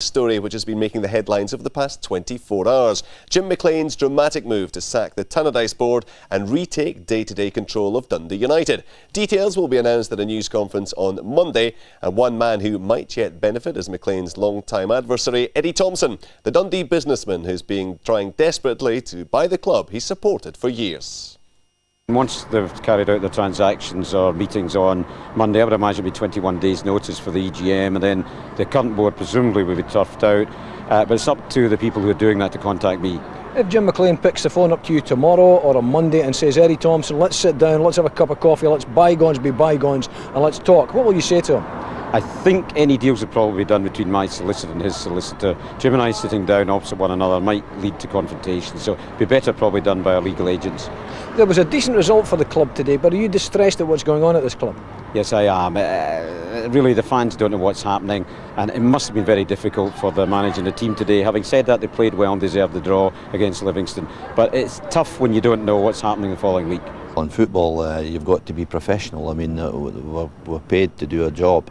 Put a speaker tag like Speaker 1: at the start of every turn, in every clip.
Speaker 1: Story which has been making the headlines over the past 24 hours. Jim McLean's dramatic move to sack the Tannadice board and retake day-to-day control of Dundee United. Details will be announced at a news conference on Monday, and one man who might yet benefit is McLean's long-time adversary, Eddie Thompson, the Dundee businessman who's been trying desperately to buy the club he's supported for years.
Speaker 2: Once they've carried out the transactions or meetings on Monday, I would imagine it'll be 21 days notice for the EGM, and then the current board presumably will be turfed out. But it's up to the people who are doing that to contact me.
Speaker 3: If Jim McLean picks the phone up to you tomorrow or on Monday and says, Eddie Thompson, let's sit down, let's have a cup of coffee, let's bygones be bygones and let's talk, what will you say to him?
Speaker 2: I think any deals would probably be done between my solicitor and his solicitor. Jim and I sitting down opposite one another might lead to confrontation, so it'd be better probably done by our legal agents.
Speaker 3: There was a decent result for the club today, but are you distressed at what's going on at this club?
Speaker 2: Yes, I am. Really, the fans don't know what's happening, and it must have been very difficult for the manager and the team today. Having said that, they played well and deserved the draw against Livingston, but it's tough when you don't know what's happening the following week.
Speaker 4: On football, you've got to be professional. I mean, we're paid to do a job,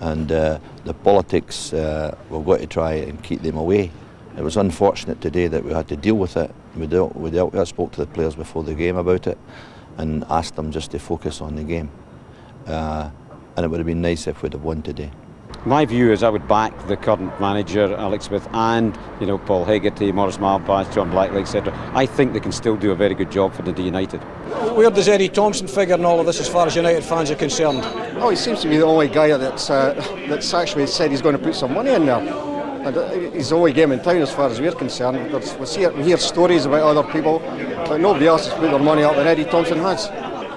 Speaker 4: and the politics, we've got to try and keep them away. It was unfortunate today that we had to deal with it. I spoke to the players before the game about it and asked them just to focus on the game. And it would have been nice if we'd have won today.
Speaker 2: My view is I would back the current manager, Alex Smith, and Paul Hegarty, Maurice Malpass, John Blackley, etc. I think they can still do a very good job for Dundee United.
Speaker 3: Where does Eddie Thompson figure in all of this as far as United fans are concerned?
Speaker 5: Oh, he seems to be the only guy that's actually said he's going to put some money in there. And he's the only game in town as far as we're concerned. We hear stories about other people, but nobody else has put their money up than Eddie Thompson has.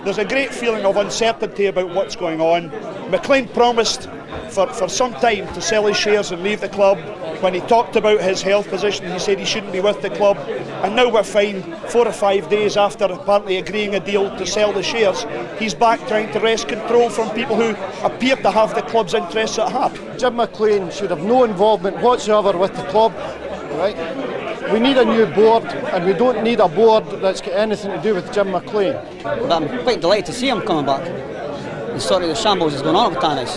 Speaker 6: There's a great feeling of uncertainty about what's going on. McLean promised for some time to sell his shares and leave the club. When he talked about his health position, he said he shouldn't be with the club. And now we're fine 4 or 5 days after apparently agreeing a deal to sell the shares. He's back trying to wrest control from people who appear to have the club's interests at heart.
Speaker 5: Jim McLean should have no involvement whatsoever with the club. Right? We need a new board, and we don't need a board that's got anything to do with Jim McLean.
Speaker 7: But I'm quite delighted to see him coming back. The sort of the shambles is going on with Tannadice.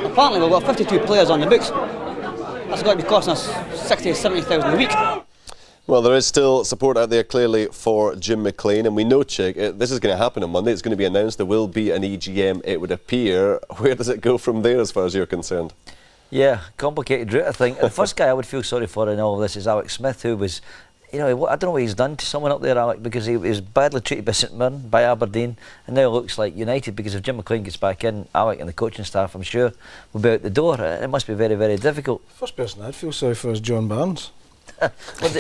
Speaker 7: Apparently we've got 52 players on the books. That's got to be costing us 60,000 to 70,000 a week.
Speaker 1: Well, there is still support out there clearly for Jim McLean, and we know, Chick, this is going to happen on Monday. It's going to be announced. There will be an EGM, it would appear. Where does it go from there as far as you're concerned?
Speaker 8: Yeah, complicated route, I think. The first guy I would feel sorry for in all of this is Alex Smith, who was, I don't know what he's done to someone up there, Alec, because he was badly treated by St Mirren, by Aberdeen, and now it looks like United, because if Jim McLean gets back in, Alec and the coaching staff, I'm sure, will be out the door. It must be very, very difficult.
Speaker 9: First person I'd feel sorry for is John Barnes.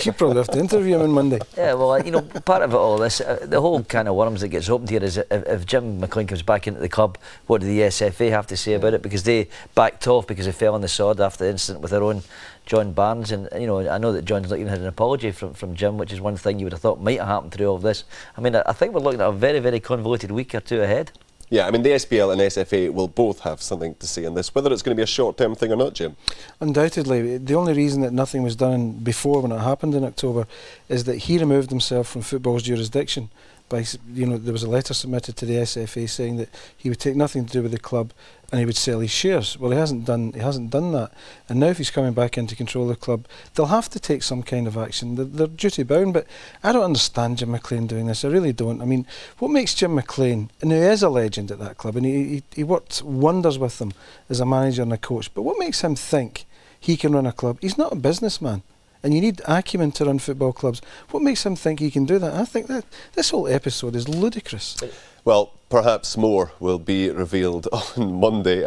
Speaker 9: You probably have to interview him on Monday.
Speaker 8: Yeah, well, part of it all, this, the whole kind of worms that gets opened here is if Jim McLean comes back into the club, what do the SFA have to say about it? Because they backed off because they fell on the sod after the incident with their own John Barnes, and I know that John's not even had an apology from Jim, which is one thing you would have thought might have happened through all of this. I mean, I think we're looking at a very, very convoluted week or two ahead.
Speaker 1: Yeah, I mean, the SPL and SFA will both have something to say on this, whether it's going to be a short-term thing or not, Jim.
Speaker 9: Undoubtedly. The only reason that nothing was done before when it happened in October is that he removed himself from football's jurisdiction. There was a letter submitted to the SFA saying that he would take nothing to do with the club and he would sell his shares. Well, he hasn't done that, and now if he's coming back into control of the club, they'll have to take some kind of action. They're duty bound, but I don't understand Jim McLean doing this. I really don't. I mean, what makes Jim McLean, and he is a legend at that club, and he worked wonders with them as a manager and a coach, but what makes him think he can run a club? He's not a businessman. And you need acumen to run football clubs. What makes him think he can do that? I think that this whole episode is ludicrous.
Speaker 1: Well, perhaps more will be revealed on Monday.